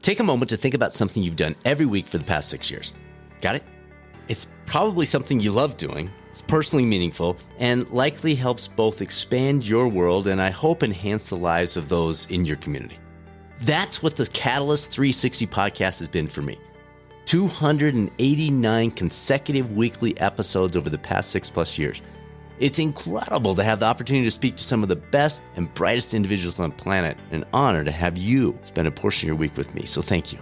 Take a moment to think about something you've done every week for the past 6 years. Got it? It's probably something you love doing, it's personally meaningful, and likely helps both expand your world and I hope enhance the lives of those in your community. That's what the Catalyst 360 podcast has been for me. 289 consecutive weekly episodes over the past 6+ years. It's incredible to have the opportunity to speak to some of the best and brightest individuals on the planet, and an honor to have you spend a portion of your week with me, so thank you.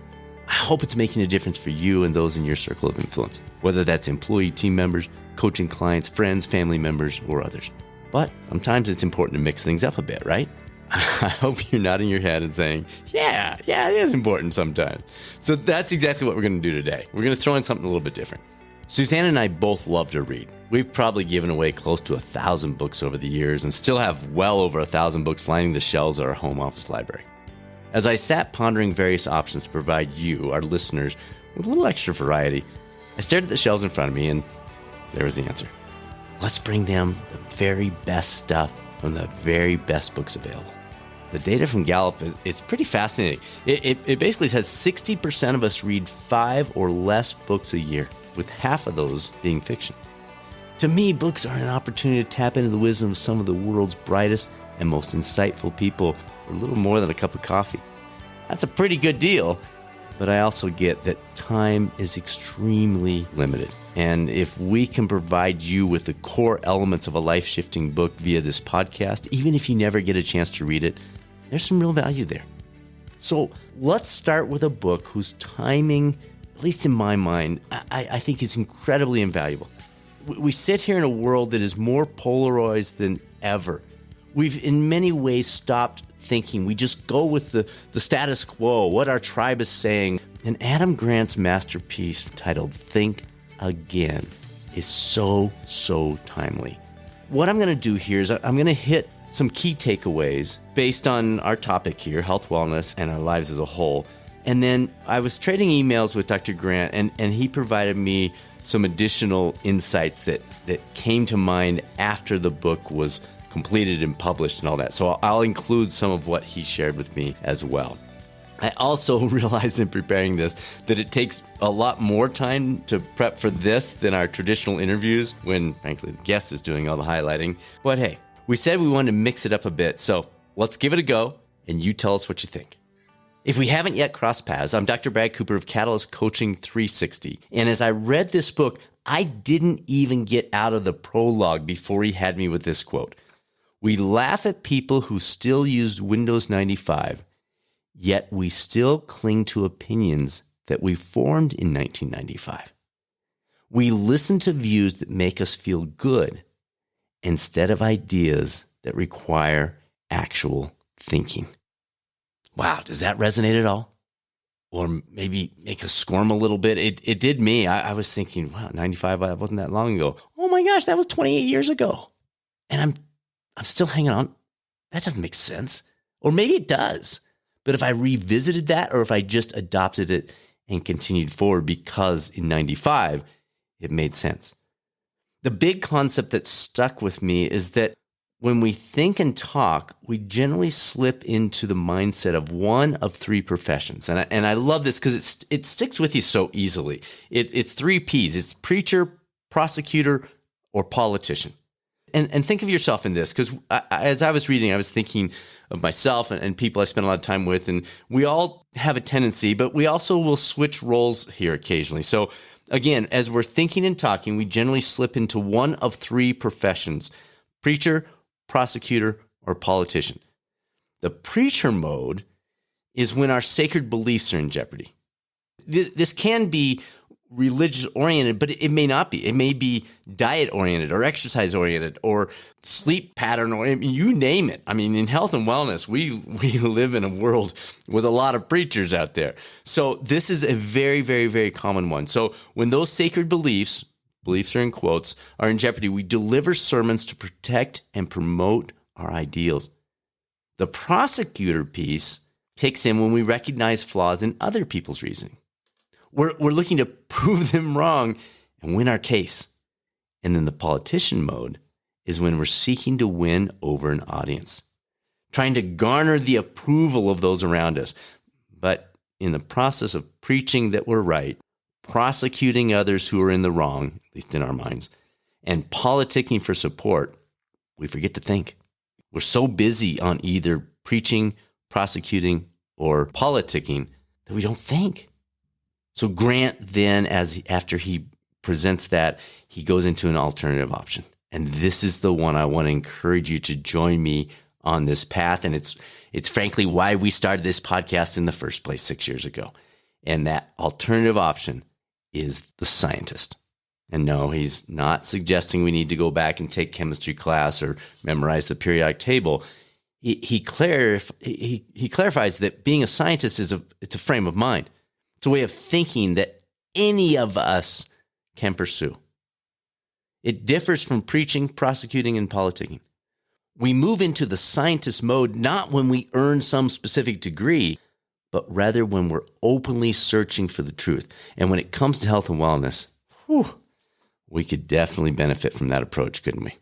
I hope it's making a difference for you and those in your circle of influence, whether that's employee team members, coaching clients, friends, family members, or others. But sometimes it's important to mix things up a bit, right? I hope you're nodding your head and saying, yeah, it is important sometimes. So that's exactly what we're going to do today. We're going to throw in something a little bit different. Suzanne and I both love to read. We've probably given away close to 1,000 books over the years and still have well over 1,000 books lining the shelves of our home office library. As I sat pondering various options to provide you, our listeners, with a little extra variety, I stared at the shelves in front of me and there was the answer. Let's bring them the very best stuff from the very best books available. The data from Gallup is pretty fascinating. It basically says 60% of us read 5 or less books a year, with half of those being fiction. To me, books are an opportunity to tap into the wisdom of some of the world's brightest and most insightful people for a little more than a cup of coffee. That's a pretty good deal, but I also get that time is extremely limited. And if we can provide you with the core elements of a life-shifting book via this podcast, even if you never get a chance to read it, there's some real value there. So let's start with a book whose timing, at least in my mind, I think is incredibly invaluable. We sit here in a world that is more polarized than ever. We've in many ways stopped thinking. We just go with the status quo, what our tribe is saying. And Adam Grant's masterpiece titled Think Again is so timely. What I'm going to do here is I'm going to hit some key takeaways based on our topic here, health, wellness, and our lives as a whole. And then I was trading emails with Dr. Grant, and he provided me some additional insights that came to mind after the book was completed and published and all that. So I'll include some of what he shared with me as well. I also realized in preparing this that it takes a lot more time to prep for this than our traditional interviews when, frankly, the guest is doing all the highlighting. But hey, we said we wanted to mix it up a bit, so let's give it a go, and you tell us what you think. If we haven't yet crossed paths, I'm Dr. Brad Cooper of Catalyst Coaching 360, and as I read this book, I didn't even get out of the prologue before he had me with this quote. We laugh at people who still use Windows 95, yet we still cling to opinions that we formed in 1995. We listen to views that make us feel good instead of ideas that require actual thinking. Wow, does that resonate at all? Or maybe make us squirm a little bit? It did me. I was thinking, wow, 95, that wasn't that long ago. Oh my gosh, that was 28 years ago. And I'm still hanging on. That doesn't make sense. Or maybe it does. But if I revisited that, or if I just adopted it and continued forward because in 95, it made sense. The big concept that stuck with me is that when we think and talk, we generally slip into the mindset of one of 3 professions. And I love this because it sticks with you so easily. It's 3 Ps. It's preacher, prosecutor, or politician. And think of yourself in this, because as I was reading, I was thinking of myself and people I spend a lot of time with, and we all have a tendency, but we also will switch roles here occasionally. So again, as we're thinking and talking, we generally slip into one of 3 professions: preacher, prosecutor, or politician. The preacher mode is when our sacred beliefs are in jeopardy. This can be religious oriented, but it may not be. It may be diet oriented or exercise oriented or sleep pattern, or you name it. I mean, in health and wellness, we live in a world with a lot of preachers out there. So this is a very, very, very common one. So when those sacred beliefs are in quotes, are in jeopardy, we deliver sermons to protect and promote our ideals. The prosecutor piece kicks in when we recognize flaws in other people's reasoning. We're looking to prove them wrong and win our case. And then the politician mode is when we're seeking to win over an audience, trying to garner the approval of those around us. But in the process of preaching that we're right, prosecuting others who are in the wrong, at least in our minds, and politicking for support, we forget to think. We're so busy on either preaching, prosecuting, or politicking that we don't think. So Grant then, after he presents that, he goes into an alternative option. And this is the one I want to encourage you to join me on this path. And it's frankly why we started this podcast in the first place 6 years ago. And that alternative option is the scientist. And no, he's not suggesting we need to go back and take chemistry class or memorize the periodic table. He clarifies that being a scientist it's a frame of mind. It's a way of thinking that any of us can pursue. It differs from preaching, prosecuting, and politicking. We move into the scientist mode not when we earn some specific degree, but rather when we're openly searching for the truth. And when it comes to health and wellness, we could definitely benefit from that approach, couldn't we?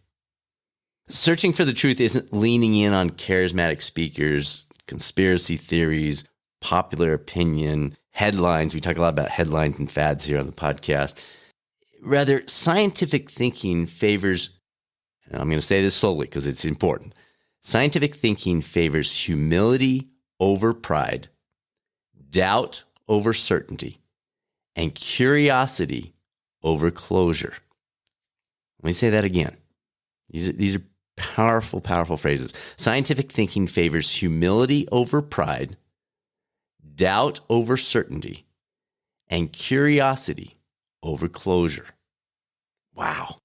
Searching for the truth isn't leaning in on charismatic speakers, conspiracy theories, popular opinion, headlines. We talk a lot about headlines and fads here on the podcast. Rather, scientific thinking favors, and I'm going to say this slowly because it's important. Scientific thinking favors humility over pride, doubt over certainty, and curiosity over closure. Let me say that again. These are powerful, powerful phrases. Scientific thinking favors humility over pride, doubt over certainty, and curiosity over closure. Wow.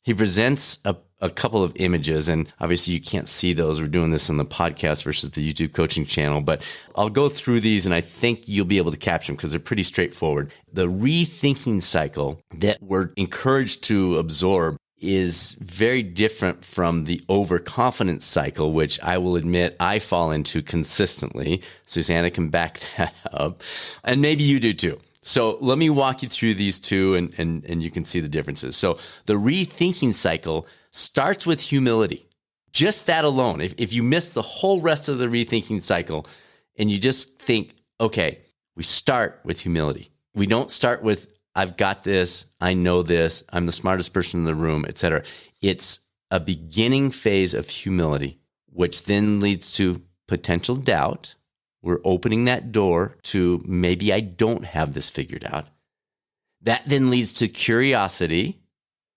He presents a couple of images, and obviously you can't see those. We're doing this on the podcast versus the YouTube coaching channel, but I'll go through these and I think you'll be able to catch them because they're pretty straightforward. The rethinking cycle that we're encouraged to absorb is very different from the overconfidence cycle, which I will admit I fall into consistently. Susanna can back that up, and maybe you do too. So let me walk you through these two and you can see the differences. So the rethinking cycle starts with humility. Just that alone. If you miss the whole rest of the rethinking cycle and you just think, okay, we start with humility. We don't start with, I've got this, I know this, I'm the smartest person in the room, etc. It's a beginning phase of humility, which then leads to potential doubt. We're opening that door to maybe I don't have this figured out. That then leads to curiosity.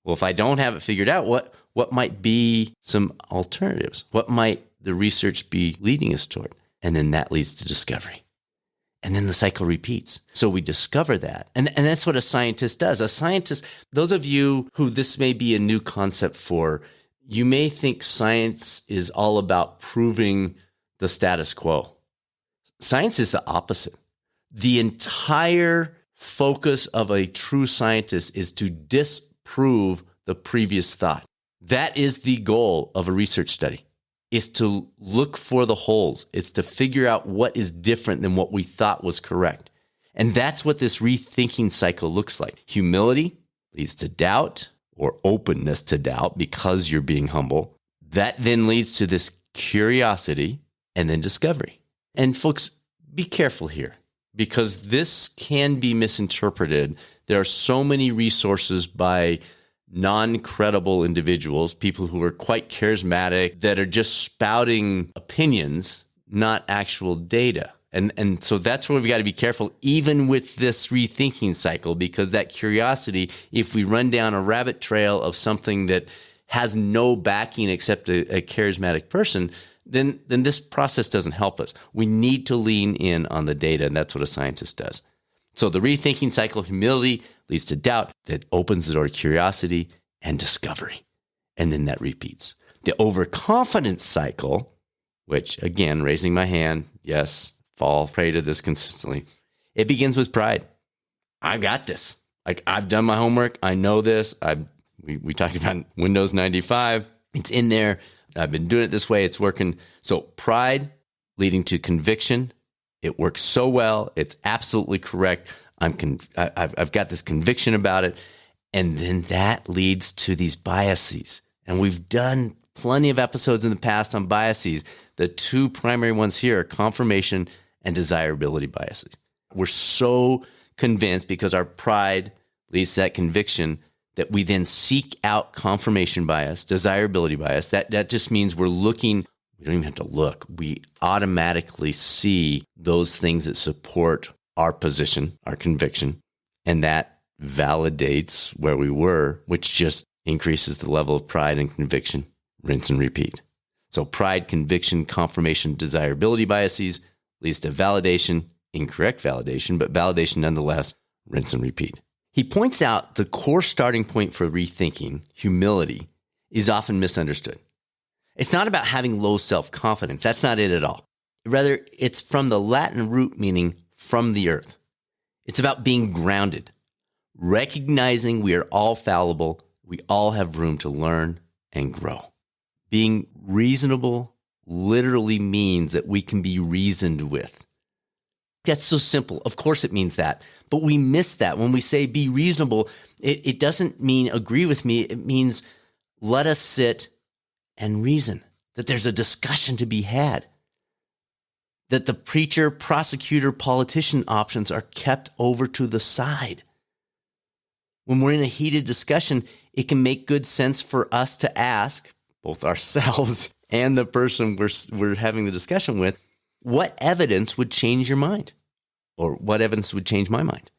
Well, if I don't have it figured out, what might be some alternatives? What might the research be leading us toward? And then that leads to discovery. And then the cycle repeats. So we discover that. And that's what a scientist does. A scientist, those of you who this may be a new concept for, you may think science is all about proving the status quo. Science is the opposite. The entire focus of a true scientist is to disprove the previous thought. That is the goal of a research study, is to look for the holes. It's to figure out what is different than what we thought was correct. And that's what this rethinking cycle looks like. Humility leads to doubt or openness to doubt because you're being humble. That then leads to this curiosity and then discovery. And folks, be careful here because this can be misinterpreted. There are so many resources by non-credible individuals, people who are quite charismatic, that are just spouting opinions, not actual data. And so that's where we've got to be careful, even with this rethinking cycle, because that curiosity, if we run down a rabbit trail of something that has no backing except a charismatic person, then this process doesn't help us. We need to lean in on the data, and that's what a scientist does. So the rethinking cycle, humility leads to doubt that opens the door to curiosity and discovery. And then that repeats. The overconfidence cycle, which again, raising my hand, yes, fall prey to this consistently. It begins with pride. I've got this. Like, I've done my homework. I know this. We talked about Windows 95. It's in there. I've been doing it this way. It's working. So pride leading to conviction. It works so well. It's absolutely correct. I've got this conviction about it. And then that leads to these biases. And we've done plenty of episodes in the past on biases. The two primary ones here are confirmation and desirability biases. We're so convinced because our pride leads to that conviction that we then seek out confirmation bias, desirability bias. That just means we're looking, we don't even have to look. We automatically see those things that support our position, our conviction, and that validates where we were, which just increases the level of pride and conviction. Rinse and repeat. So pride, conviction, confirmation, desirability biases leads to validation, incorrect validation, but validation nonetheless, rinse and repeat. He points out the core starting point for rethinking, humility, is often misunderstood. It's not about having low self-confidence. That's not it at all. Rather, it's from the Latin root meaning from the earth. It's about being grounded, recognizing we are all fallible, we all have room to learn and grow. Being reasonable literally means that we can be reasoned with. That's so simple. Of course it means that. But we miss that. When we say be reasonable, it doesn't mean agree with me. It means let us sit and reason, that there's a discussion to be had, that the preacher, prosecutor, politician options are kept over to the side. When we're in a heated discussion, it can make good sense for us to ask both ourselves and the person we're having the discussion with, what evidence would change your mind? Or what evidence would change my mind?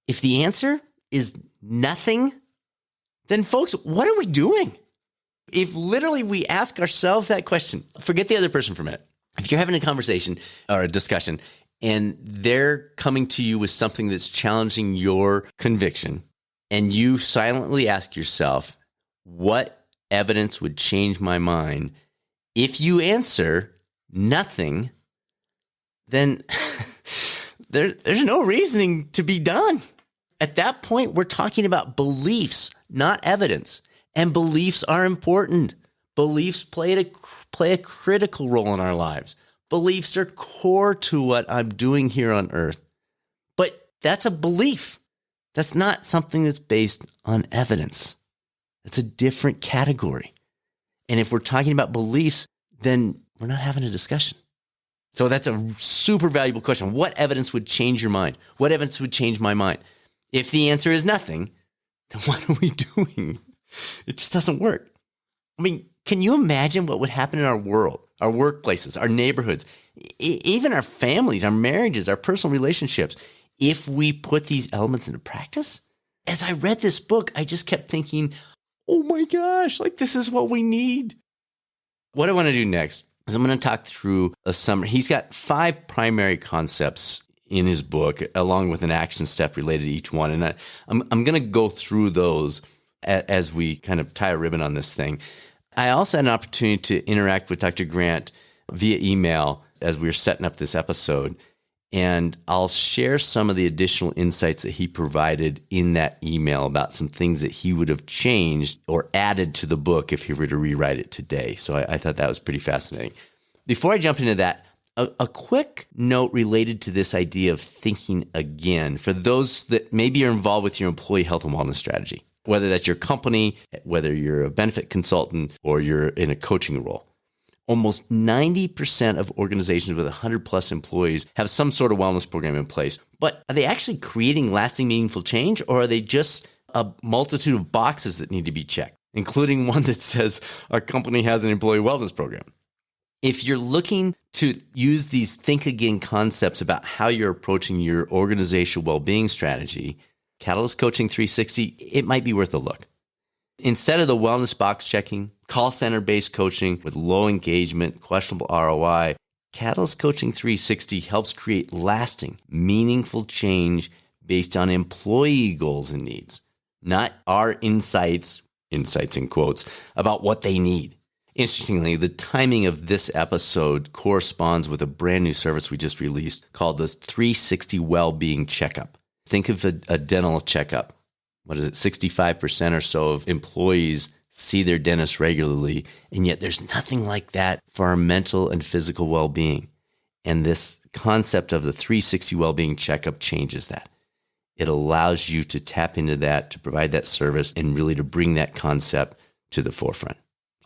If the answer is nothing, then folks, what are we doing? If literally we ask ourselves that question, forget the other person for a minute. If you're having a conversation or a discussion and they're coming to you with something that's challenging your conviction, and you silently ask yourself, what evidence would change my mind? If you answer nothing, then there's no reasoning to be done. At that point, we're talking about beliefs, not evidence. And beliefs are important. Beliefs play a critical role in our lives. Beliefs are core to what I'm doing here on earth. But that's a belief. That's not something that's based on evidence. It's a different category. And if we're talking about beliefs, then we're not having a discussion. So that's a super valuable question. What evidence would change your mind? What evidence would change my mind? If the answer is nothing, then what are we doing? It just doesn't work. I mean, can you imagine what would happen in our world, our workplaces, our neighborhoods, even our families, our marriages, our personal relationships, if we put these elements into practice? As I read this book, I just kept thinking, oh my gosh, like this is what we need. What I want to do next is I'm going to talk through a summary. He's got 5 primary concepts in his book, along with an action step related to each one. And I'm going to go through those as we kind of tie a ribbon on this thing. I also had an opportunity to interact with Dr. Grant via email as we were setting up this episode. And I'll share some of the additional insights that he provided in that email about some things that he would have changed or added to the book if he were to rewrite it today. So I thought that was pretty fascinating. Before I jump into that, a quick note related to this idea of thinking again for those that maybe are involved with your employee health and wellness strategy, whether that's your company, whether you're a benefit consultant, or you're in a coaching role. Almost 90% of organizations with 100 plus employees have some sort of wellness program in place. But are they actually creating lasting, meaningful change, or are they just a multitude of boxes that need to be checked, including one that says our company has an employee wellness program? If you're looking to use these think again concepts about how you're approaching your organizational well-being strategy, Catalyst Coaching 360, it might be worth a look. Instead of the wellness box checking, call center-based coaching with low engagement, questionable ROI, Catalyst Coaching 360 helps create lasting, meaningful change based on employee goals and needs, not our insights in quotes, about what they need. Interestingly, the timing of this episode corresponds with a brand new service we just released called the 360 Wellbeing Checkup. Think of a dental checkup. What is it? 65% or so of employees see their dentist regularly, and yet there's nothing like that for our mental and physical well-being. And this concept of the 360 Wellbeing Checkup changes that. It allows you to tap into that, to provide that service, and really to bring that concept to the forefront.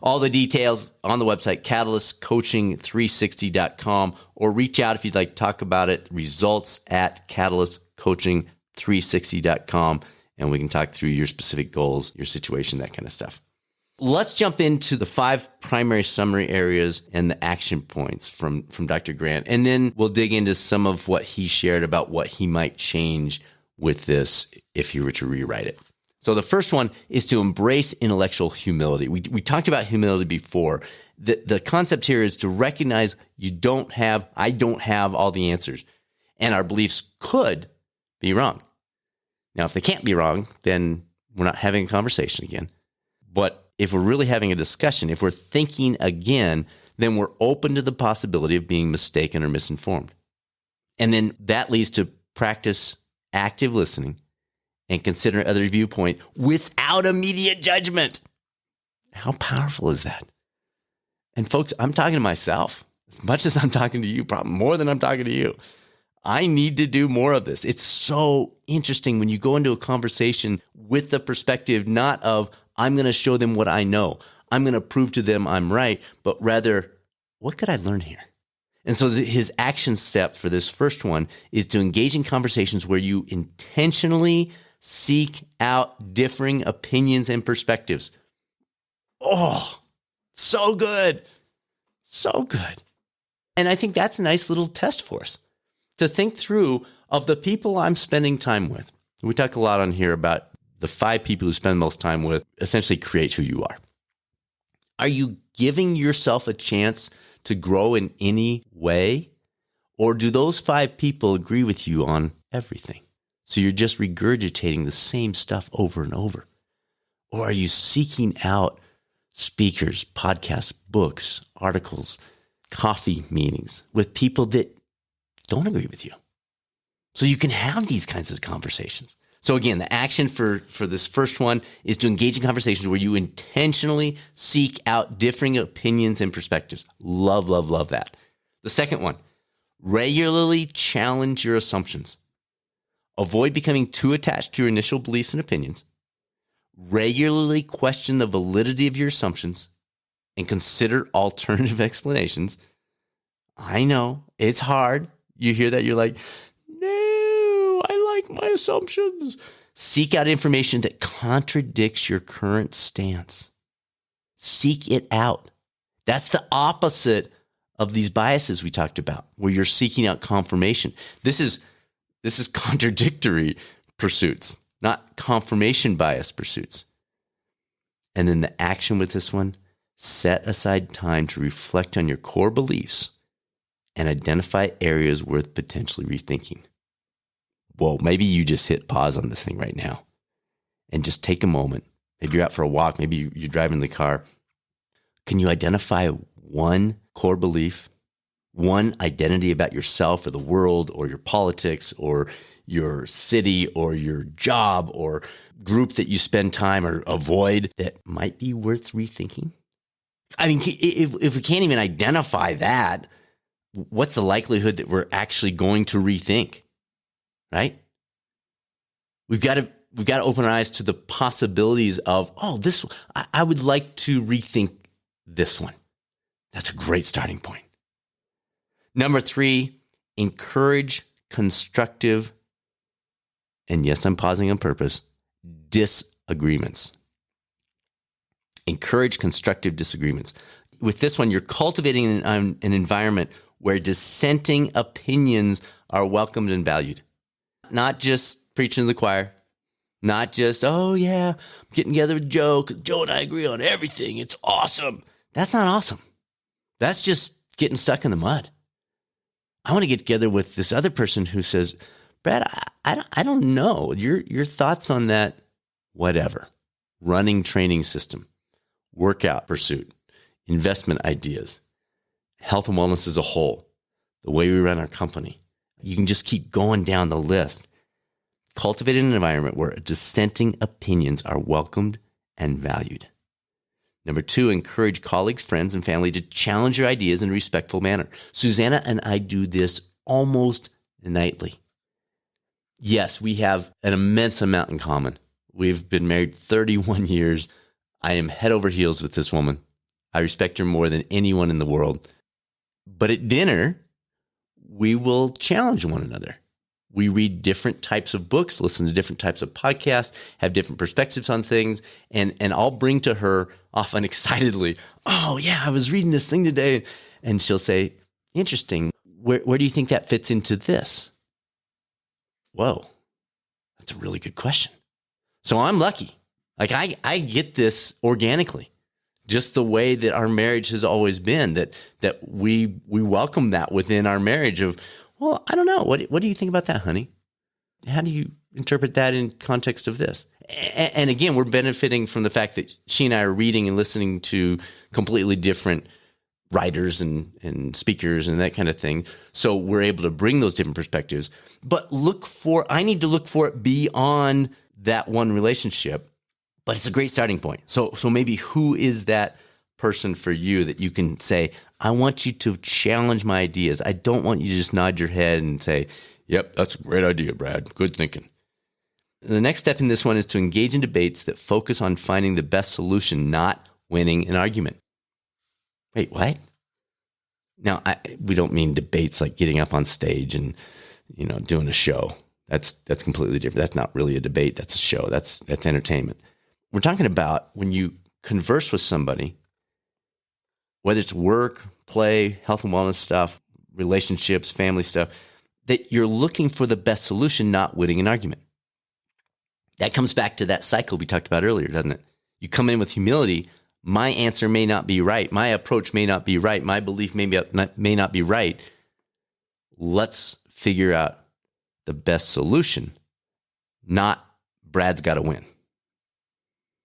All the details on the website, catalystcoaching360.com, or reach out if you'd like to talk about it, results at catalystcoaching360.com, and we can talk through your specific goals, your situation, that kind of stuff. Let's jump into the 5 primary summary areas and the action points from Dr. Grant, and then we'll dig into some of what he shared about what he might change with this if he were to rewrite it. So the first one is to embrace intellectual humility. We talked about humility before. The concept here is to recognize I don't have all the answers, and our beliefs could be wrong. Now, if they can't be wrong, then we're not having a conversation again. But if we're really having a discussion, if we're thinking again, then we're open to the possibility of being mistaken or misinformed. And then that leads to practice active listening and consider other viewpoint without immediate judgment. How powerful is that? And folks, I'm talking to myself as much as I'm talking to you, probably more than I'm talking to you. I need to do more of this. It's so interesting when you go into a conversation with the perspective not of, I'm going to show them what I know, I'm going to prove to them I'm right, but rather, what could I learn here? And so his action step for this first one is to engage in conversations where you intentionally seek out differing opinions and perspectives. Oh, so good. So good. And I think that's a nice little test for us to think through of the people I'm spending time with. We talk a lot on here about the 5 people who spend most time with essentially create who you are. Are you giving yourself a chance to grow in any way? Or do those 5 people agree with you on everything? So you're just regurgitating the same stuff over and over. Or are you seeking out speakers, podcasts, books, articles, coffee meetings with people that don't agree with you? So you can have these kinds of conversations. So again, the action for this first one is to engage in conversations where you intentionally seek out differing opinions and perspectives. Love, love, love that. The second one, regularly challenge your assumptions. Avoid becoming too attached to your initial beliefs and opinions. Regularly question the validity of your assumptions and consider alternative explanations. I know, it's hard. You hear that, you're like, no, I like my assumptions. Seek out information that contradicts your current stance. Seek it out. That's the opposite of these biases we talked about, where you're seeking out confirmation. This is contradictory pursuits, not confirmation bias pursuits. And then the action with this one, set aside time to reflect on your core beliefs and identify areas worth potentially rethinking. Whoa, maybe you just hit pause on this thing right now and just take a moment. Maybe you're out for a walk. Maybe you're driving the car. Can you identify one core belief, one identity about yourself or the world or your politics or your city or your job or group that you spend time or avoid that might be worth rethinking? I mean, if we can't even identify that, what's the likelihood that we're actually going to rethink, right? We've got to open our eyes to the possibilities of, I would like to rethink this one. That's a great starting point. Number 3, encourage constructive, and yes, I'm pausing on purpose, disagreements. Encourage constructive disagreements. With this one, you're cultivating an environment where dissenting opinions are welcomed and valued. Not just preaching to the choir, not just, oh yeah, I'm getting together with Joe because Joe and I agree on everything. It's awesome. That's not awesome. That's just getting stuck in the mud. I want to get together with this other person who says, Brad, I don't know. Your thoughts on that, whatever. Running training system, workout pursuit, investment ideas, health and wellness as a whole, the way we run our company. You can just keep going down the list. Cultivate an environment where dissenting opinions are welcomed and valued. Number 2, encourage colleagues, friends, and family to challenge your ideas in a respectful manner. Susanna and I do this almost nightly. Yes, we have an immense amount in common. We've been married 31 years. I am head over heels with this woman. I respect her more than anyone in the world. But at dinner, we will challenge one another. We read different types of books, listen to different types of podcasts, have different perspectives on things. And I'll bring to her often excitedly, oh yeah, I was reading this thing today. And she'll say, interesting. Where do you think that fits into this? Whoa, that's a really good question. So I'm lucky. Like I get this organically, just the way that our marriage has always been, that we welcome that within our marriage of, well, I don't know. What do you think about that, honey? How do you interpret that in context of this? And again, we're benefiting from the fact that she and I are reading and listening to completely different writers and speakers and that kind of thing. So we're able to bring those different perspectives. But I need to look for it beyond that one relationship. But it's a great starting point. So maybe who is that person for you that you can say, I want you to challenge my ideas. I don't want you to just nod your head and say, yep, that's a great idea, Brad. Good thinking. The next step in this one is to engage in debates that focus on finding the best solution, not winning an argument. Wait, what? Now, we don't mean debates like getting up on stage and, doing a show. That's completely different. That's not really a debate. That's a show. That's entertainment. We're talking about when you converse with somebody, whether it's work, play, health and wellness stuff, relationships, family stuff, that you're looking for the best solution, not winning an argument. That comes back to that cycle we talked about earlier, doesn't it? You come in with humility. My answer may not be right. My approach may not be right. My belief may not be right. Let's figure out the best solution, not Brad's got to win.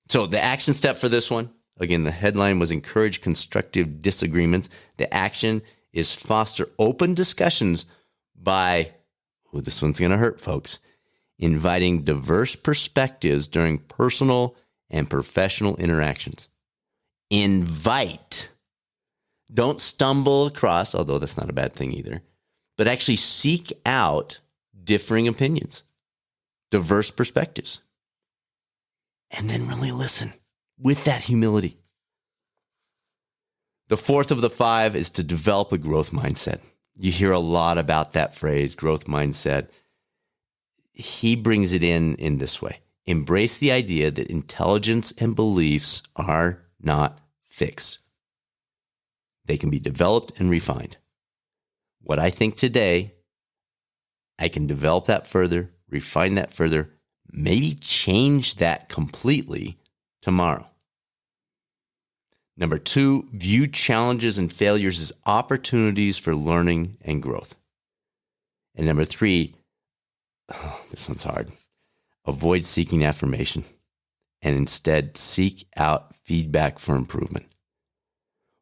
So the action step for this one, again, the headline was encourage constructive disagreements. The action is foster open discussions by, this one's going to hurt, folks, inviting diverse perspectives during personal and professional interactions. Invite. Don't stumble across, although that's not a bad thing either, but actually seek out differing opinions, diverse perspectives, and then really listen with that humility. The fourth of the 5 is to develop a growth mindset. You hear a lot about that phrase, growth mindset. He brings it in this way. Embrace the idea that intelligence and beliefs are not fixed. They can be developed and refined. What I think today, I can develop that further, refine that further, maybe change that completely tomorrow. Number 2, view challenges and failures as opportunities for learning and growth. And number 3, this one's hard. Avoid seeking affirmation and instead seek out feedback for improvement.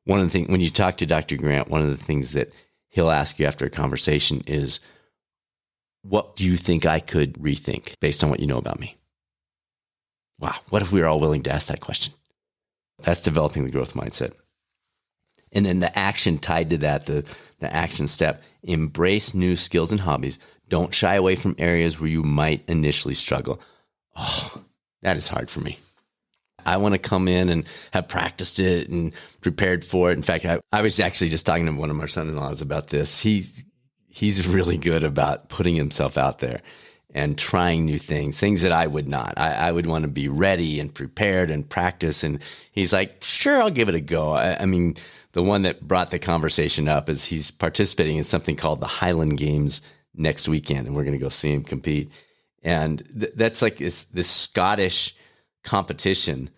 One of the things, when you talk to Dr. Grant, one of the things that he'll ask you after a conversation is, what do you think I could rethink based on what you know about me? Wow. What if we were all willing to ask that question? That's developing the growth mindset. And then the action tied to that, the action step, embrace new skills and hobbies. Don't shy away from areas where you might initially struggle. Oh, that is hard for me. I want to come in and have practiced it and prepared for it. In fact, I was actually just talking to one of my son-in-laws about this. He's really good about putting himself out there and trying new things that I would not. I would want to be ready and prepared and practice. And he's like, sure, I'll give it a go. I mean, the one that brought the conversation up is he's participating in something called the Highland Games next weekend, and we're going to go see him compete. And that's like this Scottish competition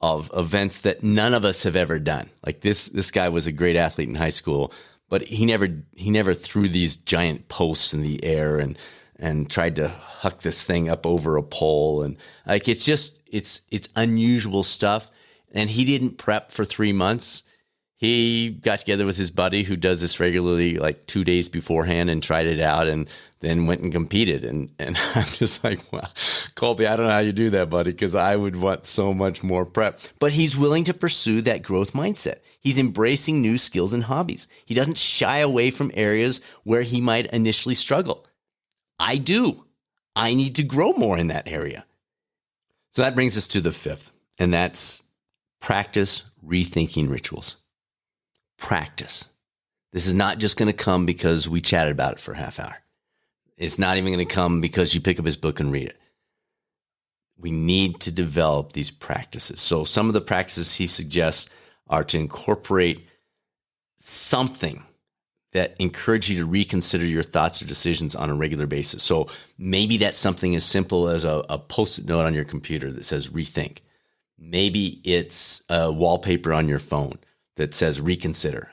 of events that none of us have ever done. Like this guy was a great athlete in high school, but he never threw these giant posts in the air and tried to huck this thing up over a pole. And like, it's unusual stuff. And he didn't prep for 3 months. He got together with his buddy who does this regularly, like 2 days beforehand, and tried it out and then went and competed. And I'm just like, wow, Colby, I don't know how you do that, buddy, because I would want so much more prep. But he's willing to pursue that growth mindset. He's embracing new skills and hobbies. He doesn't shy away from areas where he might initially struggle. I do. I need to grow more in that area. So that brings us to the 5th, and that's practice rethinking rituals. Practice. This is not just going to come because we chatted about it for a half hour. It's not even going to come because you pick up his book and read it. We need to develop these practices. So some of the practices he suggests are to incorporate something that encourage you to reconsider your thoughts or decisions on a regular basis. So maybe that's something as simple as a Post-it note on your computer that says rethink. Maybe it's a wallpaper on your phone that says reconsider.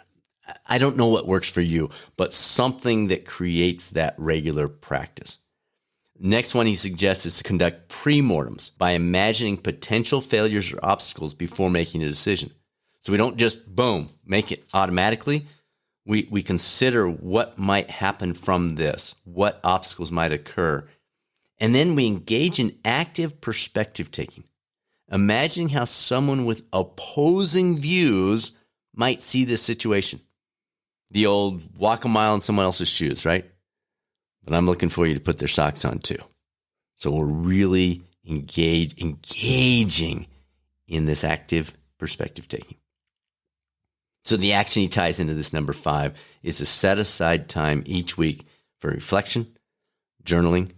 I don't know what works for you, but something that creates that regular practice. Next one he suggests is to conduct pre-mortems by imagining potential failures or obstacles before making a decision. So we don't just, boom, make it automatically. We consider what might happen from this, what obstacles might occur. And then we engage in active perspective taking, imagining how someone with opposing views might see this situation. The old walk a mile in someone else's shoes, right? But I'm looking for you to put their socks on too. So we're really engaging in this active perspective taking. So the action he ties into this number 5 is to set aside time each week for reflection, journaling,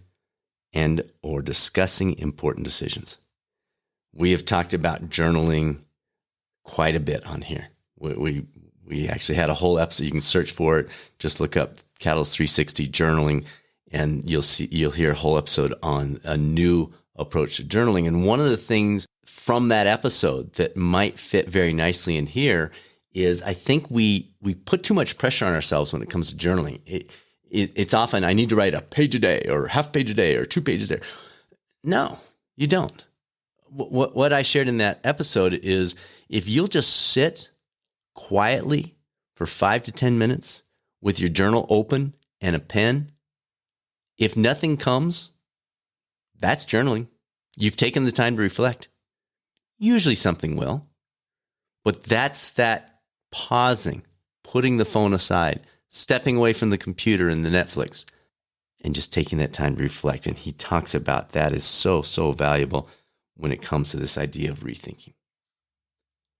and or discussing important decisions. We have talked about journaling quite a bit on here. We actually had a whole episode. You can search for it. Just look up Catalyst 360 journaling, and you'll hear a whole episode on a new approach to journaling. And one of the things from that episode that might fit very nicely in here is I think we put too much pressure on ourselves when it comes to journaling. It's often, I need to write a page a day or half page a day or 2 pages a day. No, you don't. What I shared in that episode is if you'll just sit quietly for 5 to 10 minutes with your journal open and a pen, if nothing comes, that's journaling. You've taken the time to reflect. Usually something will, but that's that pausing, putting the phone aside, stepping away from the computer and the Netflix, and just taking that time to reflect. And he talks about that is so, so valuable when it comes to this idea of rethinking.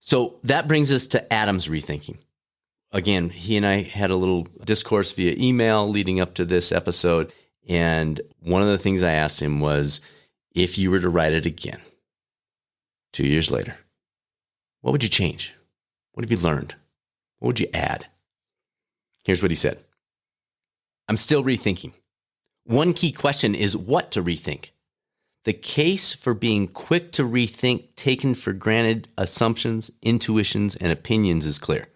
So that brings us to Adam's rethinking. Again, he and I had a little discourse via email leading up to this episode. And one of the things I asked him was, if you were to write it again 2 years later, what would you change? What have you learned? What would you add? Here's what he said. I'm still rethinking. One key question is what to rethink. The case for being quick to rethink taken for granted assumptions, intuitions, and opinions is clear.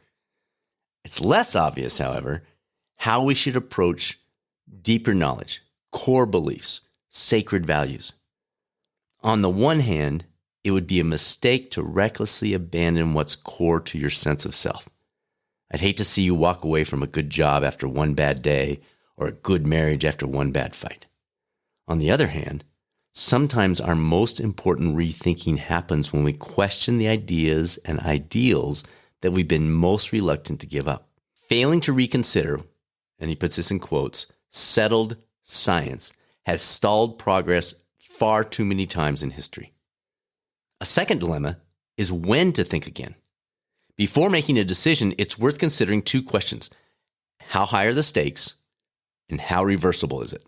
It's less obvious, however, how we should approach deeper knowledge, core beliefs, sacred values. On the one hand, it would be a mistake to recklessly abandon what's core to your sense of self. I'd hate to see you walk away from a good job after one bad day or a good marriage after one bad fight. On the other hand, sometimes our most important rethinking happens when we question the ideas and ideals that we've been most reluctant to give up. Failing to reconsider, and he puts this in quotes, settled science has stalled progress far too many times in history. A second dilemma is when to think again. Before making a decision, it's worth considering 2 questions. How high are the stakes? And how reversible is it?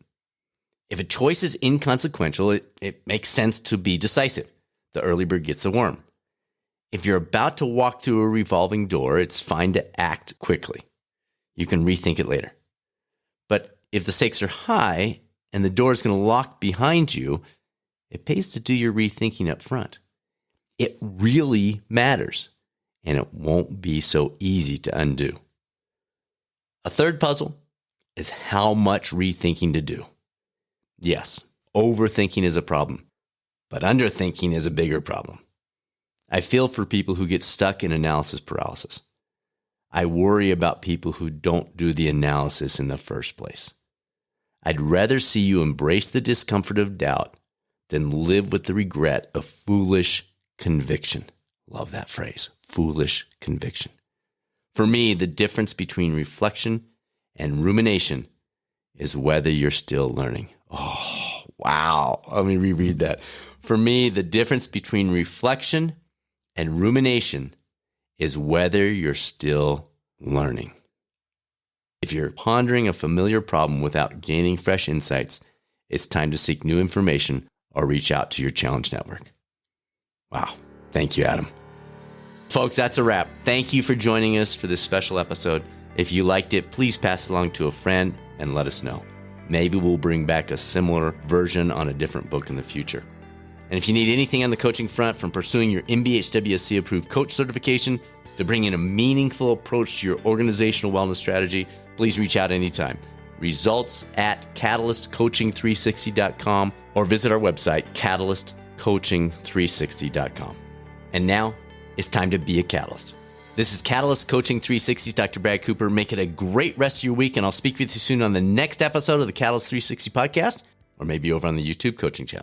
If a choice is inconsequential, it makes sense to be decisive. The early bird gets the worm. If you're about to walk through a revolving door, it's fine to act quickly. You can rethink it later. But if the stakes are high and the door is going to lock behind you, it pays to do your rethinking up front. It really matters, and it won't be so easy to undo. A third puzzle is how much rethinking to do. Yes, overthinking is a problem, but underthinking is a bigger problem. I feel for people who get stuck in analysis paralysis. I worry about people who don't do the analysis in the first place. I'd rather see you embrace the discomfort of doubt than live with the regret of foolish conviction. Love that phrase, foolish conviction. For me, the difference between reflection and rumination is whether you're still learning. Oh, wow. Let me reread that. For me, the difference between reflection and rumination is whether you're still learning. If you're pondering a familiar problem without gaining fresh insights, it's time to seek new information or reach out to your challenge network. Wow. Thank you, Adam. Folks, that's a wrap. Thank you for joining us for this special episode. If you liked it, please pass it along to a friend and let us know. Maybe we'll bring back a similar version on a different book in the future. And if you need anything on the coaching front, from pursuing your MBHWSC approved coach certification to bringing a meaningful approach to your organizational wellness strategy, please reach out anytime. Results at catalystcoaching360.com or visit our website, catalystcoaching360.com. And now it's time to be a catalyst. This is Catalyst Coaching 360's Dr. Brad Cooper. Make it a great rest of your week, and I'll speak with you soon on the next episode of the Catalyst 360 podcast, or maybe over on the YouTube coaching channel.